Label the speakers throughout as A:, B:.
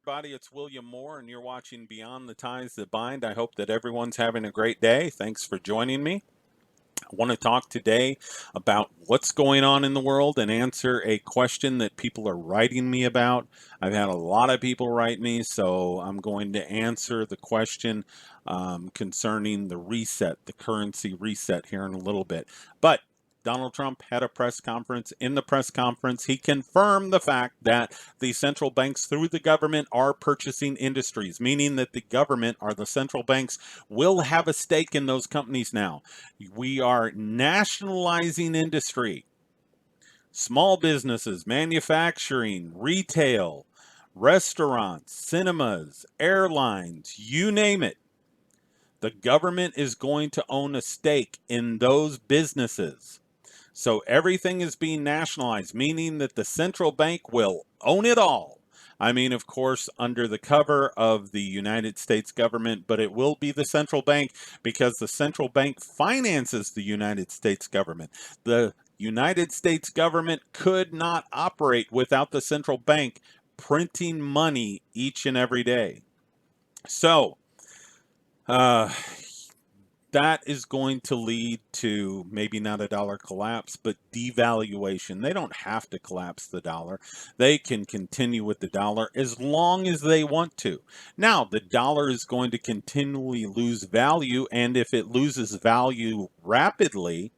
A: Everybody, it's William Moore, and you're watching Beyond the Ties That Bind. I hope that everyone's having a great day. Thanks for joining me. I want to talk today about what's going on in the world and answer a question that people are writing me about. I've had a lot of people write me, so I'm going to answer the question concerning the reset, the currency reset, here in a little bit. But Donald Trump had a press conference. In the press conference, he confirmed the fact that the central banks, through the government, are purchasing industries, meaning that the government or the central banks will have a stake in those companies now. We are nationalizing industry, small businesses, manufacturing, retail, restaurants, cinemas, airlines, you name it. The government is going to own a stake in those businesses. So everything is being nationalized, meaning that the central bank will own it all. I mean, of course, under the cover of the United States government, but it will be the central bank because the central bank finances the United States government. The United States government could not operate without the central bank printing money each and every day. So, uh, that is going to lead to maybe not a dollar collapse, but devaluation. They don't have to collapse the dollar. They can continue with the dollar as long as they want to. Now, the dollar is going to continually lose value, and if it loses value rapidly,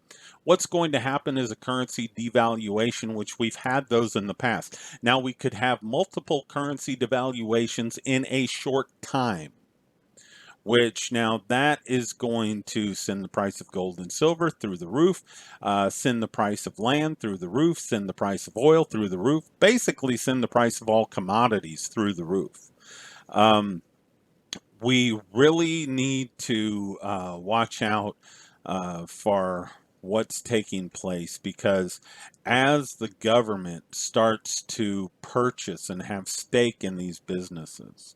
A: what's going to happen is a currency devaluation, which we've had those in the past. Now, we could have multiple currency devaluations in a short time, which now that is going to send the price of gold and silver through the roof, send the price of land through the roof, send the price of oil through the roof, basically send the price of all commodities through the roof. We really need to watch out for what's taking place, because as the government starts to purchase and have stake in these businesses,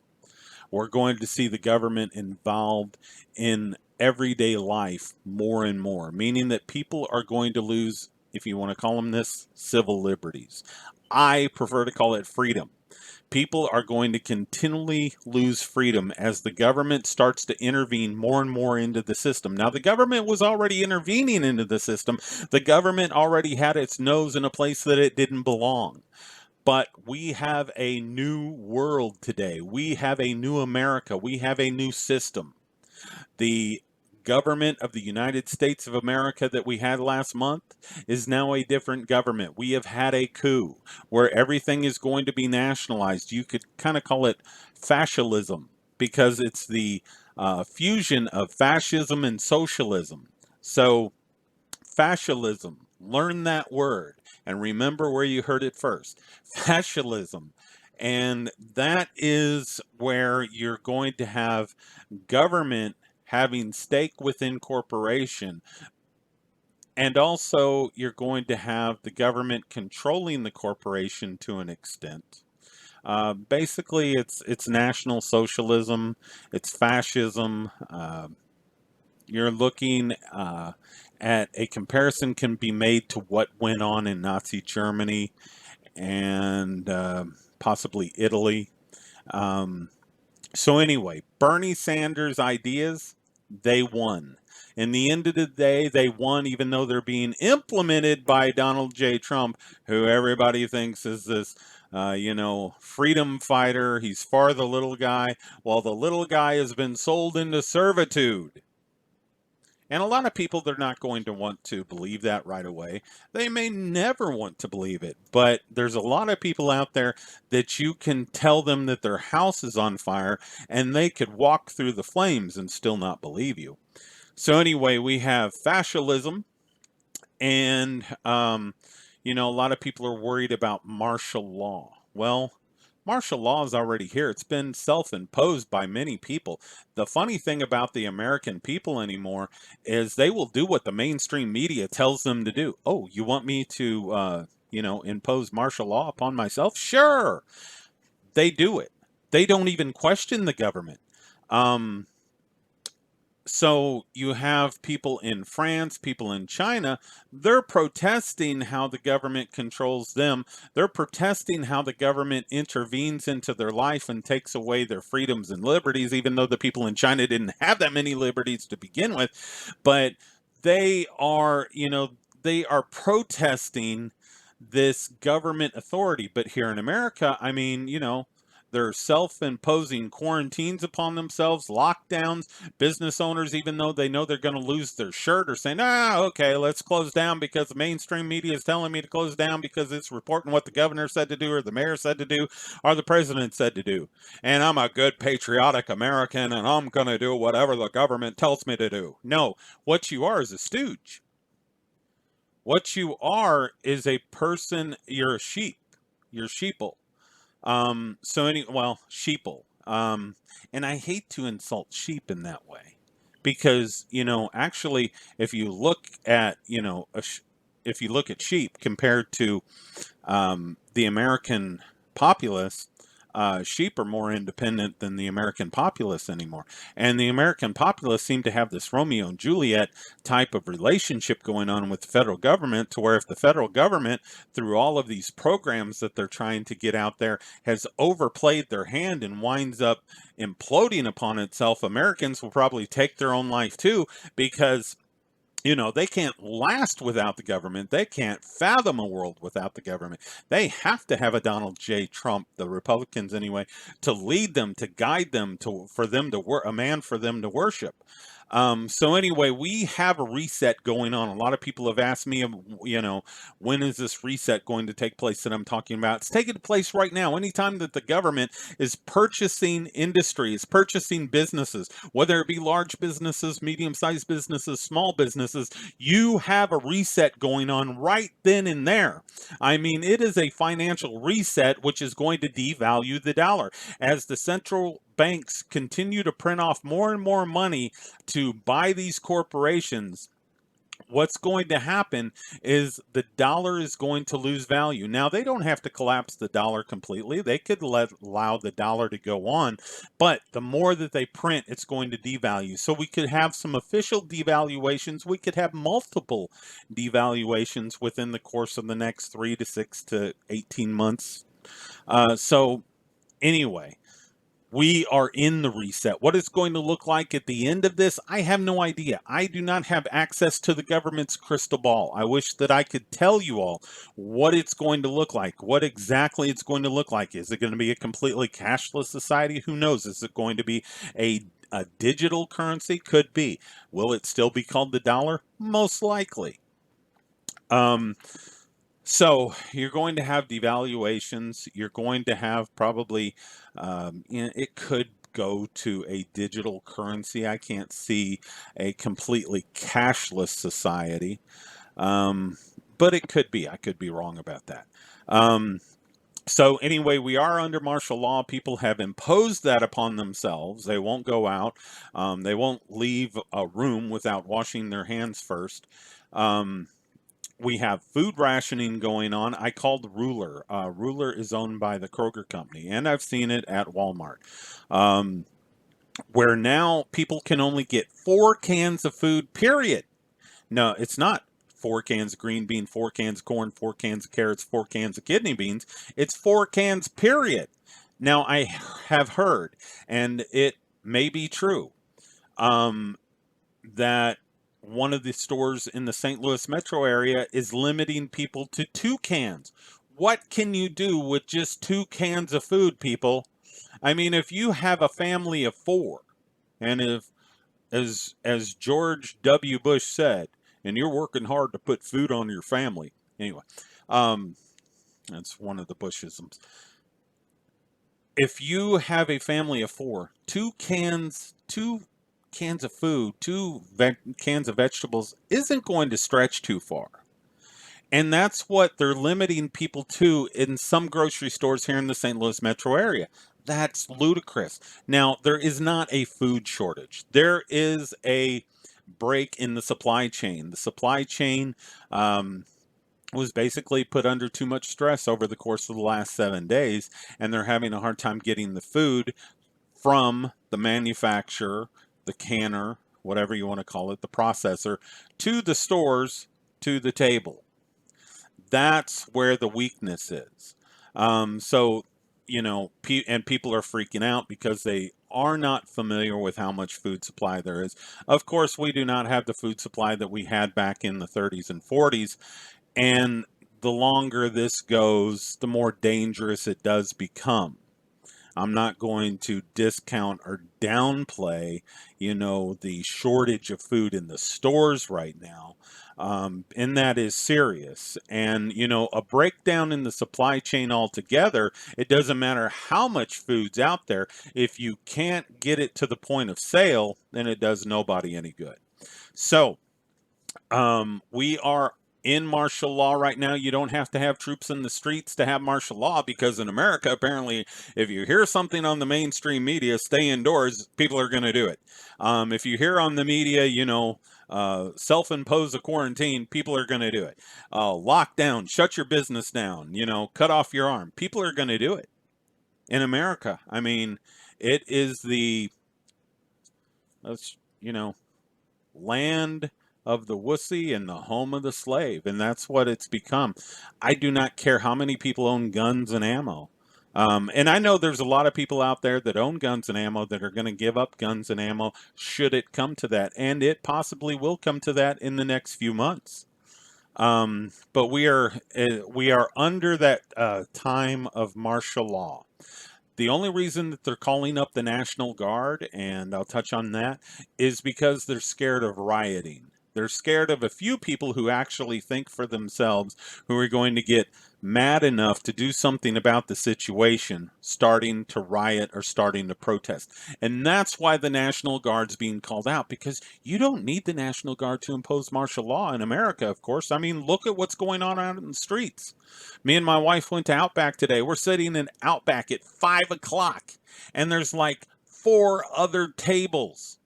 A: we're going to see the government involved in everyday life more and more, meaning that people are going to lose, if you want to call them this, civil liberties. I prefer to call it freedom. People are going to continually lose freedom as the government starts to intervene more and more into the system. Now, the government was already intervening into the system. The government already had its nose in a place that it didn't belong. But we have a new world today. We have a new America. We have a new system. The government of the United States of America that we had last month is now a different government. We have had a coup where everything is going to be nationalized. You could kind of call it fascialism, because it's the fusion of fascism and socialism. So, fascialism, learn that word and remember where you heard it first. Fascialism. And that is where you're going to have government having stake within corporation, and also you're going to have the government controlling the corporation to an extent. Basically, it's national socialism, it's fascism. You're looking at a comparison can be made to what went on in Nazi Germany and possibly Italy. So anyway, Bernie Sanders' ideas, they won. In the end of the day, they won, even though they're being implemented by Donald J. Trump, who everybody thinks is this, freedom fighter. He's for the little guy. Well, the little guy has been sold into servitude. And a lot of people, they're not going to want to believe that right away. They may never want to believe it, but there's a lot of people out there that you can tell them that their house is on fire and they could walk through the flames and still not believe you. So anyway, we have fascism, and a lot of people are worried about martial law. Well, martial law is already here. It's been self-imposed by many people. The funny thing about the American people anymore is they will do what the mainstream media tells them to do. Oh, you want me to, impose martial law upon myself? Sure. They do it. They don't even question the government. Um, So you have people in France, people in China, they're protesting how the government controls them. They're protesting how the government intervenes into their life and takes away their freedoms and liberties, even though the people in China didn't have that many liberties to begin with. But they are, they are protesting this government authority. But here in America, I mean, they're self-imposing quarantines upon themselves, lockdowns. Business owners, even though they know they're going to lose their shirt, are saying, okay, let's close down because the mainstream media is telling me to close down because it's reporting what the governor said to do or the mayor said to do or the president said to do. And I'm a good patriotic American and I'm going to do whatever the government tells me to do. No, what you are is a stooge. What you are is a person, you're a sheep. You're sheeple. Sheeple. And I hate to insult sheep in that way because, actually, if you look at, if you look at sheep compared to the American populace, sheep are more independent than the American populace anymore. And the American populace seem to have this Romeo and Juliet type of relationship going on with the federal government, to where if the federal government, through all of these programs that they're trying to get out there, has overplayed their hand and winds up imploding upon itself, Americans will probably take their own life too, because they can't last without the government. They can't fathom a world without the government. They have to have a Donald J. Trump, the Republicans anyway, to lead them, to guide them, for them to a man for them to worship. So anyway, we have a reset going on. A lot of people have asked me, when is this reset going to take place that I'm talking about? It's taking place right now. Anytime that the government is purchasing industries, purchasing businesses, whether it be large businesses, medium-sized businesses, small businesses, you have a reset going on right then and there. I mean, it is a financial reset which is going to devalue the dollar. As the central banks continue to print off more and more money to buy these corporations, what's going to happen is the dollar is going to lose value. Now, they don't have to collapse the dollar completely. They could allow the dollar to go on, but the more that they print, it's going to devalue. So we could have some official devaluations. We could have multiple devaluations within the course of the next 3 to 6 to 18 months. So anyway, we are in the reset. What it's going to look like at the end of this, I have no idea. I do not have access to the government's crystal ball. I wish that I could tell you all what it's going to look like, what exactly it's going to look like. Is it going to be a completely cashless society? Who knows? Is it going to be a digital currency? Could be. Will it still be called the dollar? Most likely. So you're going to have devaluations. You're going to have probably, it could go to a digital currency. I can't see a completely cashless society, but it could be. I could be wrong about that. So anyway, we are under martial law. People have imposed that upon themselves. They won't go out. They won't leave a room without washing their hands first. We have food rationing going on. I called Ruler. Ruler is owned by the Kroger company, and I've seen it at Walmart, where now people can only get 4 cans of food, period. No, it's not 4 cans of green bean, 4 cans of corn, 4 cans of carrots, 4 cans of kidney beans. It's 4 cans, period. Now, I have heard, and it may be true, that one of the stores in the St. Louis metro area is limiting people to 2 cans. What can you do with just 2 cans of food, people? I mean, if you have a family of 4, and if, as George W. Bush said, and you're working hard to put food on your family. Anyway, that's one of the Bushisms. If you have a family of 4, 2 cans of food, 2 cans of vegetables isn't going to stretch too far. And that's what they're limiting people to in some grocery stores here in the St. Louis metro area. That's ludicrous. Now, there is not a food shortage. There is a break in the supply chain. The supply chain was basically put under too much stress over the course of the last 7 days, and they're having a hard time getting the food from the manufacturer, the canner, whatever you want to call it, the processor, to the stores, to the table. That's where the weakness is. So, and people are freaking out because they are not familiar with how much food supply there is. Of course, we do not have the food supply that we had back in the 30s and 40s. And the longer this goes, the more dangerous it does become. I'm not going to discount or downplay, the shortage of food in the stores right now. And that is serious. And, a breakdown in the supply chain altogether, it doesn't matter how much food's out there. If you can't get it to the point of sale, then it does nobody any good. So, we are in martial law right now. You don't have to have troops in the streets to have martial law, because in America, apparently, if you hear something on the mainstream media, stay indoors, people are going to do it. If you hear on the media, self-impose a quarantine, people are going to do it. Lockdown, shut your business down, cut off your arm. People are going to do it in America. I mean, it is the, let's, land of the wussy and the home of the slave, and that's what it's become. I do not care how many people own guns and ammo. And I know there's a lot of people out there that own guns and ammo that are going to give up guns and ammo should it come to that, and it possibly will come to that in the next few months. But we are under that time of martial law. The only reason that they're calling up the National Guard, and I'll touch on that, is because they're scared of rioting. They're scared of a few people who actually think for themselves, who are going to get mad enough to do something about the situation, starting to riot or starting to protest. And that's why the National Guard's being called out, because you don't need the National Guard to impose martial law in America, of course. I mean, look at what's going on out in the streets. Me and my wife went to Outback today. We're sitting in Outback at 5 o'clock, and there's like four other tables.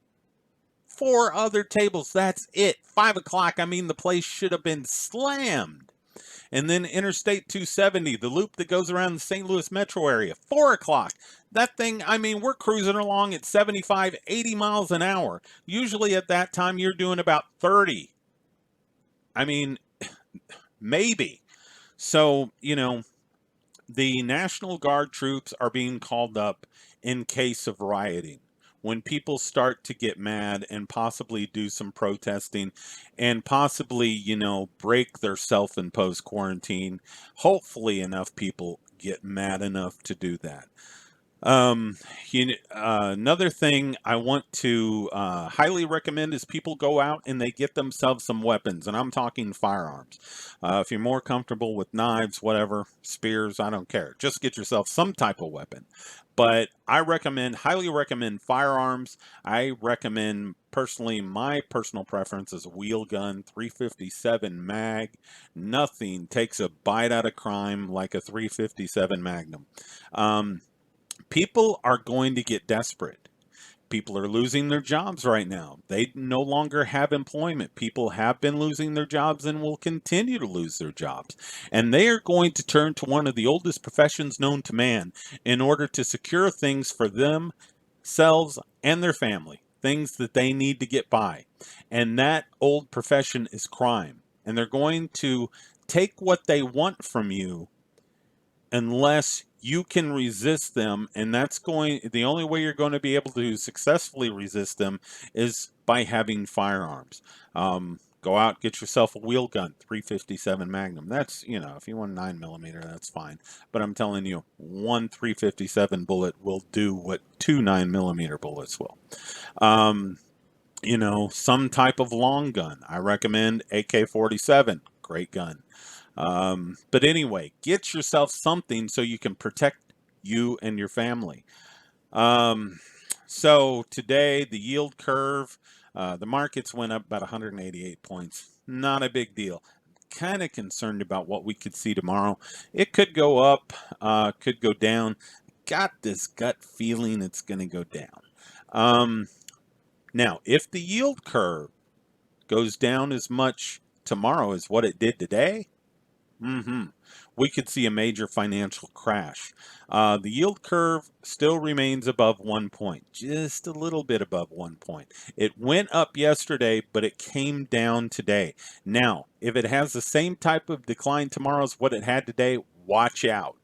A: Four other tables. That's it. 5 o'clock. I mean, the place should have been slammed. And then Interstate 270, the loop that goes around the St. Louis metro area, 4 o'clock. That thing, I mean, we're cruising along at 75, 80 miles an hour. Usually at that time, you're doing about 30. I mean, maybe. So, the National Guard troops are being called up in case of rioting. When people start to get mad and possibly do some protesting and possibly, break their self imposed quarantine, hopefully enough people get mad enough to do that. Um, Another thing I want to highly recommend is people go out and they get themselves some weapons, and I'm talking firearms. If you're more comfortable with knives, whatever, spears, I don't care. Just get yourself some type of weapon. But I highly recommend firearms. I recommend, personally, my personal preference is a wheel gun, 357 mag. Nothing takes a bite out of crime like a 357 Magnum. Um, People are going to get desperate. People are losing their jobs right now. They no longer have employment. People have been losing their jobs and will continue to lose their jobs. And they are going to turn to one of the oldest professions known to man in order to secure things for themselves and their family, things that they need to get by. And that old profession is crime. And they're going to take what they want from you unless you can resist them. And the only way you're going to be able to successfully resist them is by having firearms. Go out, get yourself a wheel gun, 357 Magnum. That's, if you want 9mm, that's fine. But I'm telling you, one 357 bullet will do what two 9mm bullets will. Um, some type of long gun. I recommend AK-47. Great gun. But anyway, get yourself something so you can protect you and your family. Um, so today, the yield curve, the markets went up about 188 points. Not a big deal. Kind of concerned about what we could see tomorrow. It could go up, could go down. Got this gut feeling it's going to go down. Now, if the yield curve goes down as much tomorrow as what it did today, we could see a major financial crash. The yield curve still remains above 1 point, just a little bit above 1 point. It went up yesterday, but it came down today. Now, if it has the same type of decline tomorrow as what it had today, watch out.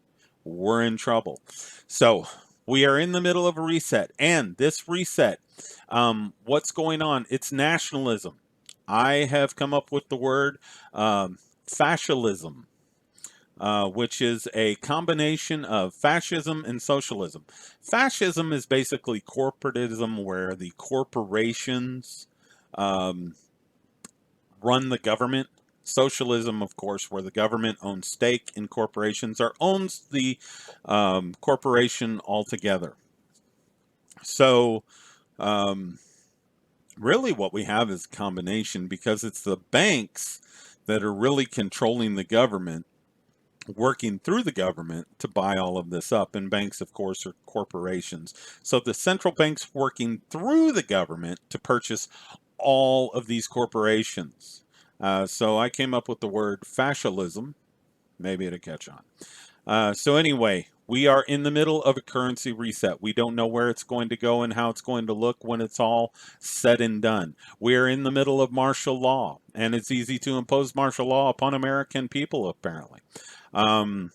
A: We're in trouble. So we are in the middle of a reset, and this reset, what's going on? It's nationalism. I have come up with the word fascialism, which is a combination of fascism and socialism. Fascism is basically corporatism, where the corporations um, run the government. Socialism, of course, where the government owns stake in corporations or owns the corporation altogether. So, um, really, what we have is a combination, because it's the banks that are really controlling the government, working through the government to buy all of this up. And banks, of course, are corporations. So the central bank's working through the government to purchase all of these corporations. So I came up with the word fascialism. Maybe it'll catch on. So anyway, we are in the middle of a currency reset. We don't know where it's going to go and how it's going to look when it's all said and done. We are in the middle of martial law, and it's easy to impose martial law upon American people, apparently. Um,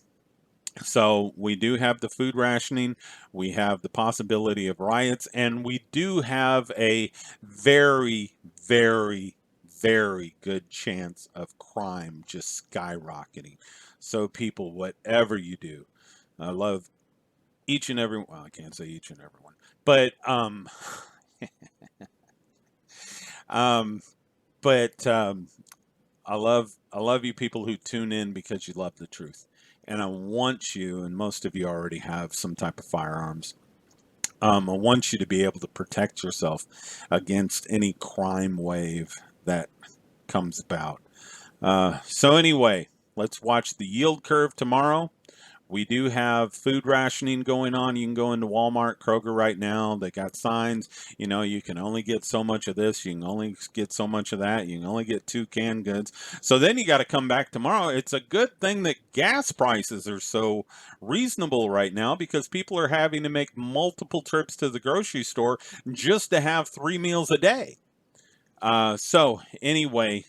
A: so we do have the food rationing, we have the possibility of riots, and we do have a very, very, very good chance of crime just skyrocketing. So people, whatever you do, I love each and every, well, I can't say each and every one, but um, but I love you people who tune in because you love the truth. And I want you, and most of you already have some type of firearms. I want you to be able to protect yourself against any crime wave that comes about. So anyway, let's watch the yield curve tomorrow. We do have food rationing going on. You can go into Walmart, Kroger right now. They got signs, you can only get so much of this. You can only get so much of that. You can only get 2 canned goods. So then you got to come back tomorrow. It's a good thing that gas prices are so reasonable right now, because people are having to make multiple trips to the grocery store just to have 3 meals a day. So anyway,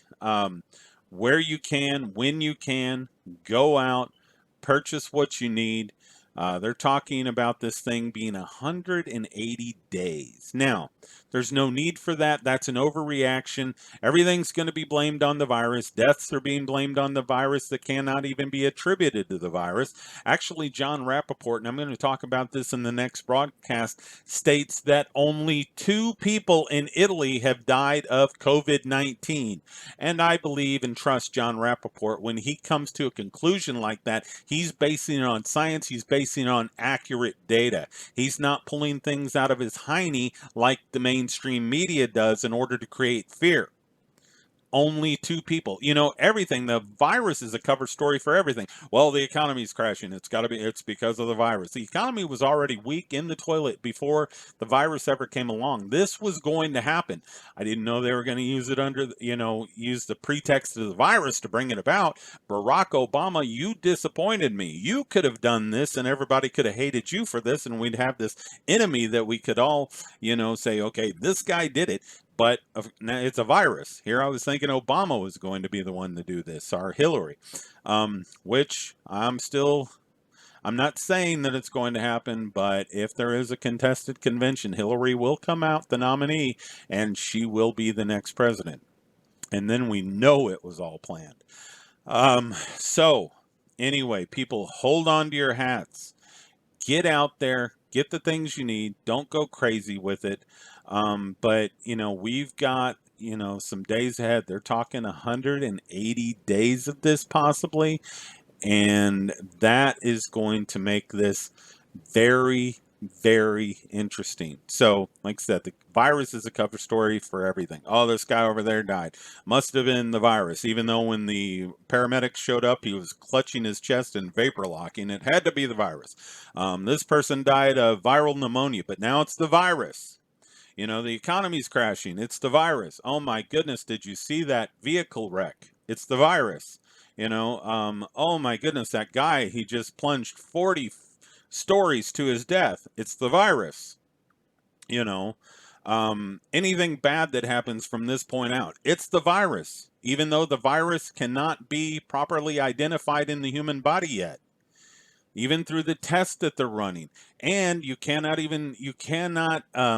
A: where you can, when you can, go out, purchase what you need. They're talking about this thing being 180 days. Now, there's no need for that. That's an overreaction. Everything's going to be blamed on the virus. Deaths are being blamed on the virus that cannot even be attributed to the virus. Actually, John Rappaport, and I'm going to talk about this in the next broadcast, states that only 2 people in Italy have died of COVID-19. And I believe and trust John Rappaport. When he comes to a conclusion like that, he's basing it on science. He's basing it on accurate data. He's not pulling things out of his hiney like the mainstream media does in order to create fear. Only 2 people. Everything. The virus is a cover story for everything. Well, the economy's crashing. It's because of the virus. The economy was already weak in the toilet before the virus ever came along. This was going to happen. I didn't know they were going to use it use the pretext of the virus to bring it about. Barack Obama, you disappointed me. You could have done this and everybody could have hated you for this, and we'd have this enemy that we could all, say, okay, this guy did it. But it's a virus. Here I was thinking Obama was going to be the one to do this, or Hillary, which I'm not saying that it's going to happen, but if there is a contested convention, Hillary will come out the nominee, and she will be the next president. And then we know it was all planned. So anyway, people, hold on to your hats. Get out there, get the things you need. Don't go crazy with it. But we've got some days ahead. They're talking 180 days of this possibly, and that is going to make this very, very interesting. So, like I said, the virus is a cover story for everything. Oh, this guy over there died. Must have been the virus, even though when the paramedics showed up, he was clutching his chest and vapor locking. It had to be the virus. This person died of viral pneumonia, but now it's the virus. The economy's crashing. It's the virus. Oh my goodness, did you see that vehicle wreck? It's the virus. Oh my goodness, that guy, he just plunged 40 stories to his death. It's the virus. you know Anything bad that happens from this point out, it's the virus, even though the virus cannot be properly identified in the human body yet, even through the tests that they're running. And you cannot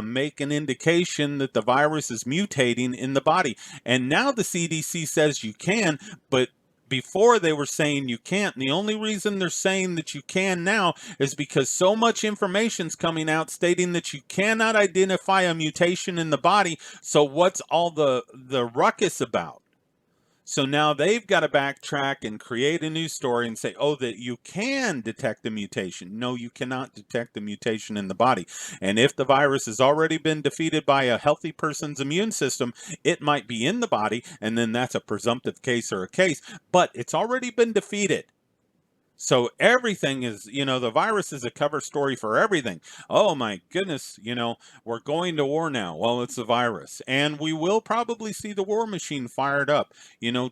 A: make an indication that the virus is mutating in the body. And now the CDC says you can, but before they were saying you can't. And the only reason they're saying that you can now is because so much information's coming out stating that you cannot identify a mutation in the body. So what's all the ruckus about? So now they've got to backtrack and create a new story and say, oh, that you can detect the mutation. No, you cannot detect the mutation in the body. And if the virus has already been defeated by a healthy person's immune system, it might be in the body, and then that's a presumptive case or a case, but it's already been defeated. So everything is, the virus is a cover story for everything. Oh my goodness, we're going to war now. Well, it's the virus. And we will probably see the war machine fired up.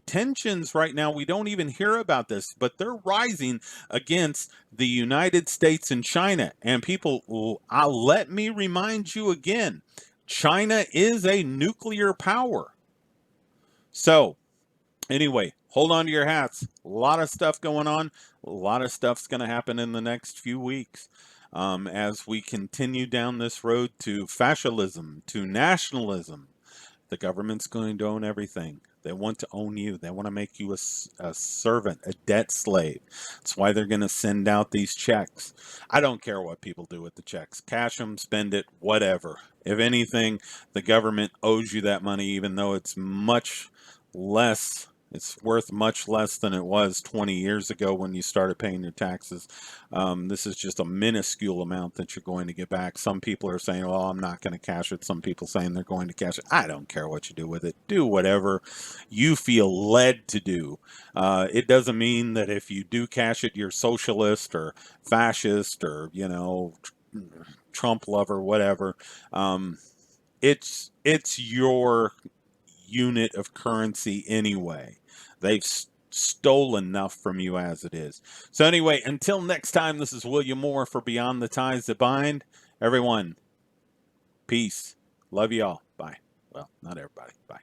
A: Tensions right now, we don't even hear about this, but they're rising against the United States and China. And people, let me remind you again, China is a nuclear power. So, anyway, hold on to your hats. A lot of stuff going on. A lot of stuff's going to happen in the next few weeks as we continue down this road to fascism, to nationalism. The government's going to own everything. They want to own you. They want to make you a servant, a debt slave. That's why they're going to send out these checks. I don't care what people do with the checks. Cash them, spend it, whatever. If anything, the government owes you that money, even though it's much less. It's worth much less than it was 20 years ago when you started paying your taxes. This is just a minuscule amount that you're going to get back. Some people are saying, well, I'm not going to cash it. Some people saying they're going to cash it. I don't care what you do with it. Do whatever you feel led to do. It doesn't mean that if you do cash it, you're socialist or fascist or, Trump lover, whatever. It's your unit of currency anyway. They've stolen enough from you as it is. So anyway, until next time, this is William Moore for Beyond the Ties That Bind. Everyone, peace. Love you all. Bye. Well, not everybody. Bye.